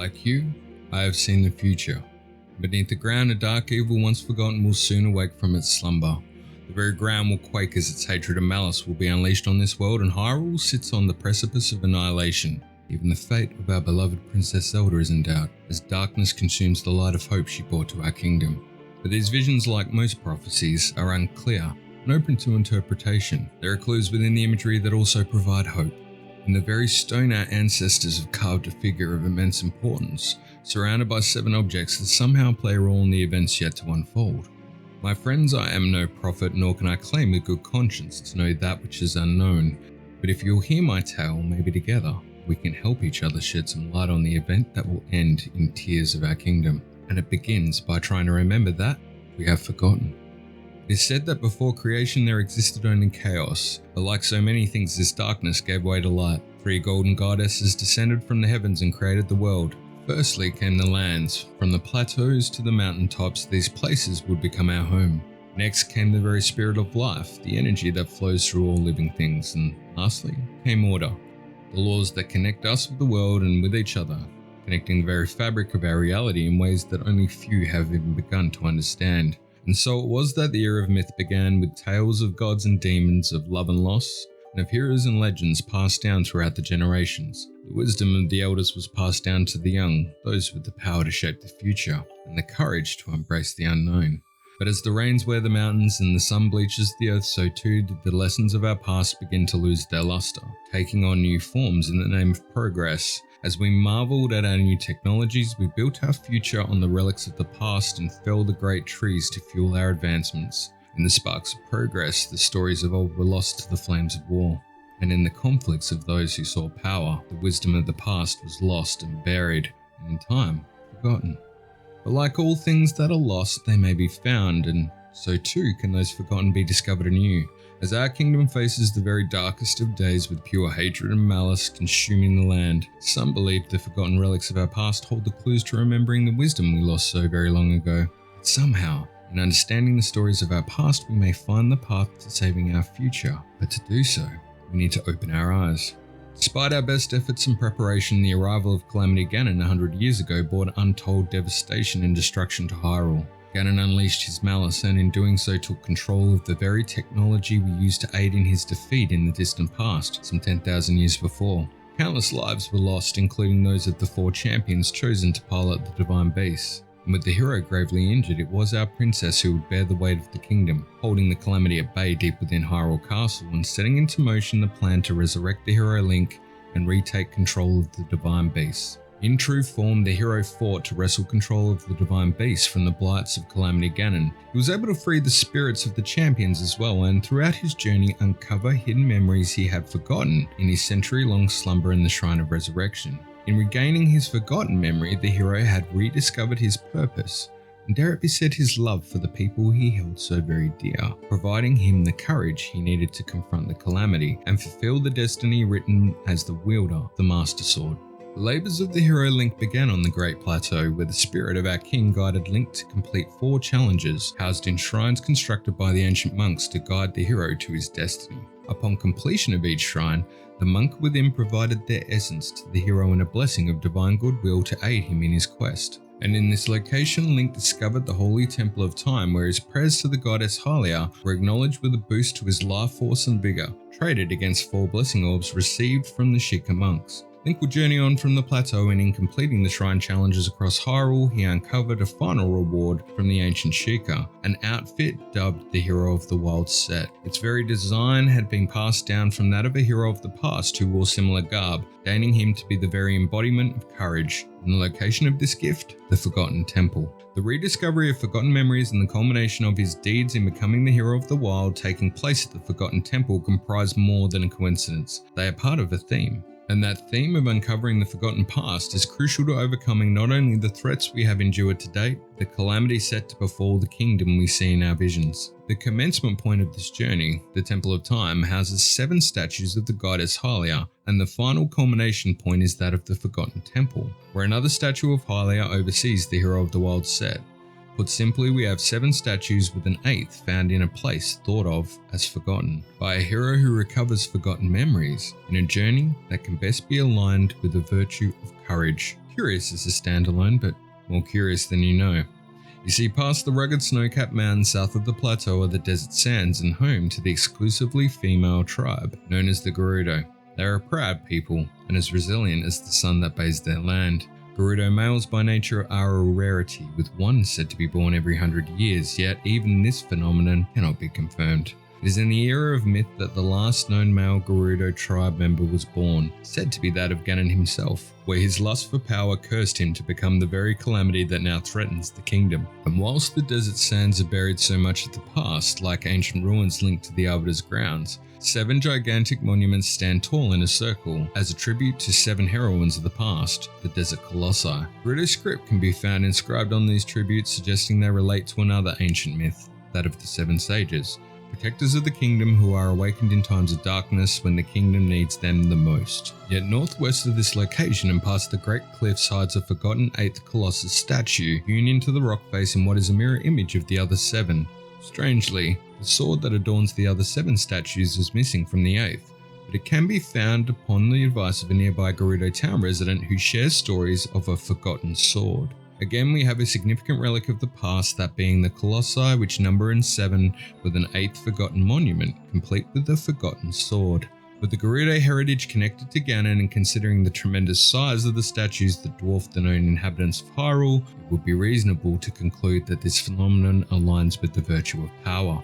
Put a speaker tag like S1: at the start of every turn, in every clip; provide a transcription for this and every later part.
S1: Like you, I have seen the future. Beneath the ground, a dark evil once forgotten will soon awake from its slumber. The very ground will quake as its hatred and malice will be unleashed on this world, and Hyrule sits on the precipice of annihilation. Even the fate of our beloved Princess Zelda is in doubt, as darkness consumes the light of hope she brought to our kingdom. But these visions, like most prophecies, are unclear and open to interpretation. There are clues within the imagery that also provide hope. In the very stone our ancestors have carved a figure of immense importance, surrounded by 7 objects that somehow play a role in the events yet to unfold. My friends, I am no prophet, nor can I claim a good conscience to know that which is unknown, but if you'll hear my tale, maybe together, we can help each other shed some light on the event that will end in tears of our kingdom. And it begins by trying to remember that we have forgotten. It is said that before creation there existed only chaos, but like so many things, this darkness gave way to light. 3 golden goddesses descended from the heavens and created the world. Firstly came the lands. From the plateaus to the mountaintops, these places would become our home. Next came the very spirit of life, the energy that flows through all living things. And lastly came order, the laws that connect us with the world and with each other, connecting the very fabric of our reality in ways that only few have even begun to understand. And so it was that the era of myth began, with tales of gods and demons, of love and loss, and of heroes and legends passed down throughout the generations. The wisdom of the elders was passed down to the young, those with the power to shape the future, and the courage to embrace the unknown. But as the rains wear the mountains and the sun bleaches the earth, so too did the lessons of our past begin to lose their luster, taking on new forms in the name of progress. As we marveled at our new technologies, we built our future on the relics of the past and felled the great trees to fuel our advancements. In the sparks of progress, the stories of old were lost to the flames of war. And in the conflicts of those who saw power, the wisdom of the past was lost and buried, and in time, forgotten. But like all things that are lost, they may be found, and so too can those forgotten be discovered anew. As our kingdom faces the very darkest of days with pure hatred and malice consuming the land, some believe the forgotten relics of our past hold the clues to remembering the wisdom we lost so very long ago. But somehow, in understanding the stories of our past, we may find the path to saving our future. But to do so, we need to open our eyes. Despite our best efforts and preparation, the arrival of Calamity Ganon 100 years ago brought untold devastation and destruction to Hyrule. Ganon unleashed his malice and in doing so took control of the very technology we used to aid in his defeat in the distant past, some 10,000 years before. Countless lives were lost, including those of the 4 champions chosen to pilot the divine beast. And with the hero gravely injured, it was our princess who would bear the weight of the kingdom, holding the calamity at bay deep within Hyrule Castle and setting into motion the plan to resurrect the hero Link and retake control of the divine beast. In true form, the hero fought to wrestle control of the divine beast from the blights of Calamity Ganon. He was able to free the spirits of the champions as well, and throughout his journey uncover hidden memories he had forgotten in his century-long slumber in the Shrine of Resurrection. In regaining his forgotten memory, the hero had rediscovered his purpose, and dare it be said his love for the people he held so very dear, providing him the courage he needed to confront the calamity and fulfill the destiny written as the wielder of the Master Sword. The labours of the hero Link began on the Great Plateau, where the spirit of our king guided Link to complete 4 challenges, housed in shrines constructed by the ancient monks to guide the hero to his destiny. Upon completion of each shrine, the monk within provided their essence to the hero and a blessing of divine goodwill to aid him in his quest. And in this location, Link discovered the Holy Temple of Time, where his prayers to the goddess Hylia were acknowledged with a boost to his life force and vigour, traded against 4 blessing orbs received from the Sheikah monks. Link would journey on from the plateau, and in completing the shrine challenges across Hyrule, he uncovered a final reward from the ancient Sheikah, an outfit dubbed the Hero of the Wild set. Its very design had been passed down from that of a hero of the past who wore similar garb, gaining him to be the very embodiment of courage. And the location of this gift? The Forgotten Temple. The rediscovery of forgotten memories and the culmination of his deeds in becoming the hero of the wild taking place at the Forgotten Temple comprise more than a coincidence. They are part of a theme. And that theme of uncovering the forgotten past is crucial to overcoming not only the threats we have endured to date, but the calamity set to befall the kingdom we see in our visions. The commencement point of this journey, the Temple of Time, houses 7 statues of the goddess Hylia, and the final culmination point is that of the Forgotten Temple, where another statue of Hylia oversees the Hero of the Wild set. Put simply, we have 7 statues with an 8th found in a place thought of as forgotten, by a hero who recovers forgotten memories in a journey that can best be aligned with the virtue of courage, Curious as a standalone, but more curious than you know. You see, past the rugged snow-capped mountains south of the plateau are the desert sands and home to the exclusively female tribe, known as the Gerudo. They are a proud people, and as resilient as the sun that bathes their land. Gerudo males by nature are a rarity, with one said to be born every 100 years, yet even this phenomenon cannot be confirmed. It is in the era of myth that the last known male Gerudo tribe member was born, said to be that of Ganon himself, where his lust for power cursed him to become the very calamity that now threatens the kingdom. And whilst the desert sands are buried so much of the past, like ancient ruins linked to the Arbiter's grounds, 7 gigantic monuments stand tall in a circle as a tribute to 7 heroines of the past, the Desert Colossi. Gerudo script can be found inscribed on these tributes, suggesting they relate to another ancient myth, that of the 7 sages, protectors of the kingdom who are awakened in times of darkness when the kingdom needs them the most. Yet northwest of this location and past the Great Cliffs hides a forgotten 8th Colossus statue, hewn into the rock face in what is a mirror image of the other 7. Strangely, the sword that adorns the other 7 statues is missing from the 8th, but it can be found upon the advice of a nearby Gerudo town resident who shares stories of a forgotten sword. Again, we have a significant relic of the past, that being the Colossi, which number in 7 with an 8th forgotten monument, complete with a forgotten sword. With the Gerudo heritage connected to Ganon and considering the tremendous size of the statues that dwarf the known inhabitants of Hyrule, it would be reasonable to conclude that this phenomenon aligns with the virtue of power.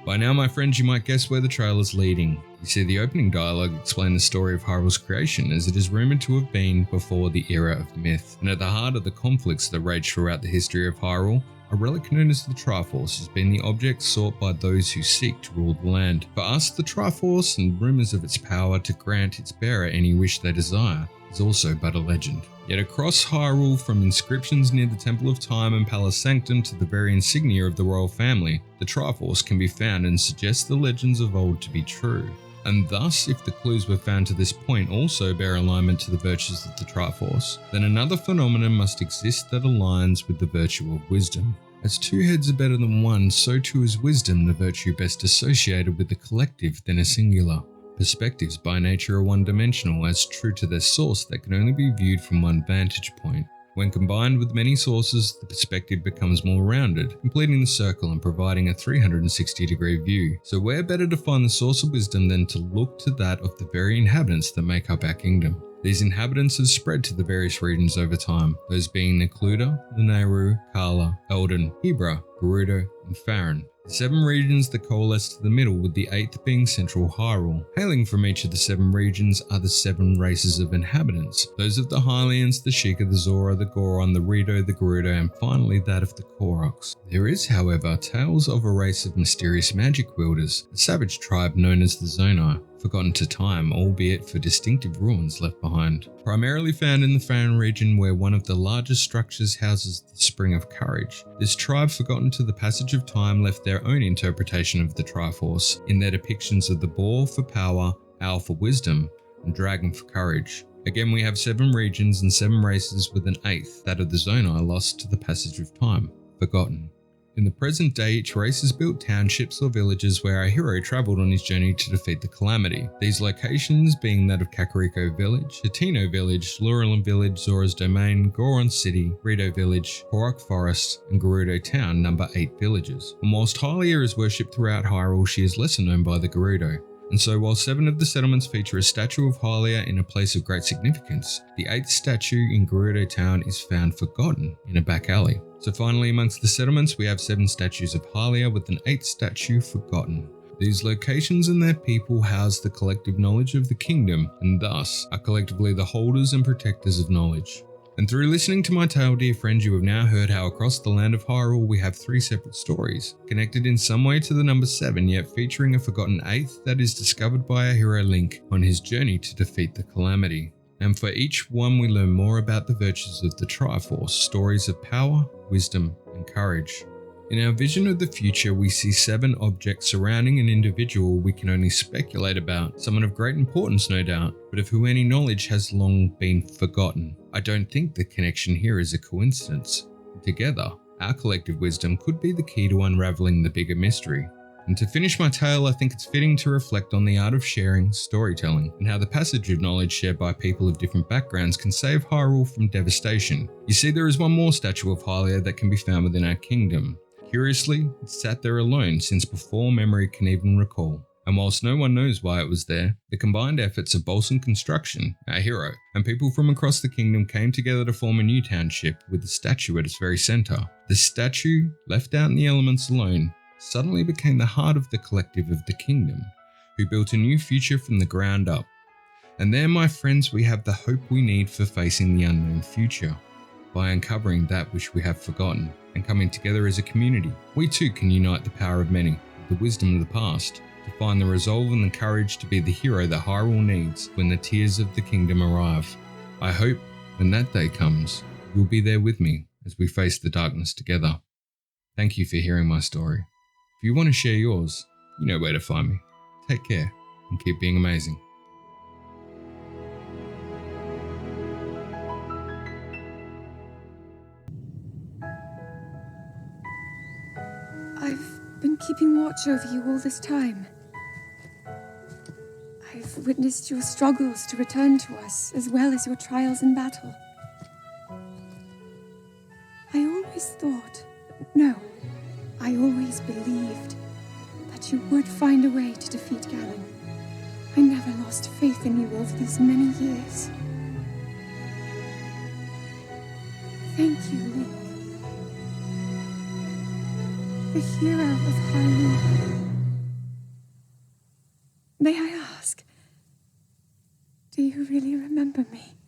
S1: By now, my friends, you might guess where the trail is leading. You see, the opening dialogue explains the story of Hyrule's creation, as it is rumoured to have been before the era of myth. And at the heart of the conflicts that rage throughout the history of Hyrule, a relic known as the Triforce has been the object sought by those who seek to rule the land. For us, the Triforce and rumours of its power to grant its bearer any wish they desire is also but a legend. Yet across Hyrule, from inscriptions near the Temple of Time and Palace Sanctum to the very insignia of the royal family, the Triforce can be found and suggests the legends of old to be true. And thus, if the clues were found to this point also bear alignment to the virtues of the Triforce, then another phenomenon must exist that aligns with the virtue of wisdom. As 2 heads are better than 1, so too is wisdom the virtue best associated with the collective than a singular. Perspectives by nature are one-dimensional, as true to their source that can only be viewed from one vantage point. When combined with many sources, the perspective becomes more rounded, completing the circle and providing a 360-degree view. So where better to find the source of wisdom than to look to that of the very inhabitants that make up our kingdom? These inhabitants have spread to the various regions over time, those being Necluda, the Nehru, Kala, Eldon, Hebra, Gerudo, and Farron. The 7 regions that coalesce to the middle, with the 8th being Central Hyrule. Hailing from each of the 7 regions are the 7 races of inhabitants, those of the Hylians, the Sheikah, the Zora, the Goron, the Rito, the Gerudo, and finally that of the Koroks. There is, however, tales of a race of mysterious magic wielders, a savage tribe known as the Zonai, forgotten to time, albeit for distinctive ruins left behind. Primarily found in the Farron region, where one of the largest structures houses the Spring of Courage. This tribe, forgotten to the passage of time, left their own interpretation of the Triforce in their depictions of the boar for power, owl for wisdom, and dragon for courage. Again, we have 7 regions and 7 races, with an 8th, that of the Zonai, lost to the passage of time, forgotten. In the present day, each race has built townships or villages where our hero travelled on his journey to defeat the calamity. These locations being that of Kakariko Village, Hateno Village, Laurelin Village, Zora's Domain, Goron City, Rito Village, Korok Forest, and Gerudo Town number 8 villages. And whilst Hylia is worshipped throughout Hyrule, she is lesser known by the Gerudo. And so while 7 of the settlements feature a statue of Hylia in a place of great significance, the 8th statue in Gerudo Town is found forgotten in a back alley. So finally, amongst the settlements, we have 7 statues of Hylia with an 8th statue forgotten. These locations and their people house the collective knowledge of the kingdom, and thus are collectively the holders and protectors of knowledge. And through listening to my tale, dear friends, you have now heard how across the land of Hyrule we have 3 separate stories, connected in some way to the number 7, yet featuring a forgotten 8th that is discovered by our hero Link on his journey to defeat the calamity. And for each one we learn more about the virtues of the Triforce, stories of power, wisdom, and courage. In our vision of the future, we see 7 objects surrounding an individual we can only speculate about, someone of great importance no doubt, but of who any knowledge has long been forgotten. I don't think the connection here is a coincidence. Together, our collective wisdom could be the key to unravelling the bigger mystery. And to finish my tale, I think it's fitting to reflect on the art of sharing, storytelling, and how the passage of knowledge shared by people of different backgrounds can save Hyrule from devastation. You see, there is one more statue of Hylia that can be found within our kingdom. Curiously, it sat there alone since before memory can even recall. And whilst no one knows why it was there, the combined efforts of Bolson Construction, our hero, and people from across the kingdom came together to form a new township with the statue at its very centre. The statue, left out in the elements alone, suddenly became the heart of the collective of the kingdom, who built a new future from the ground up. And there, my friends, we have the hope we need for facing the unknown future. By uncovering that which we have forgotten and coming together as a community, we too can unite the power of many, the wisdom of the past, to find the resolve and the courage to be the hero that Hyrule needs when the tears of the kingdom arrive. I hope when that day comes, you'll be there with me as we face the darkness together. Thank you for hearing my story. If you want to share yours, you know where to find me. Take care and keep being amazing.
S2: I've been keeping watch over you all this time. I've witnessed your struggles to return to us, as well as your trials in battle. I always believed that you would find a way to defeat Ganon. I never lost faith in you over these many years. Thank you, Link. The hero of Hyrule. May I ask, do you really remember me?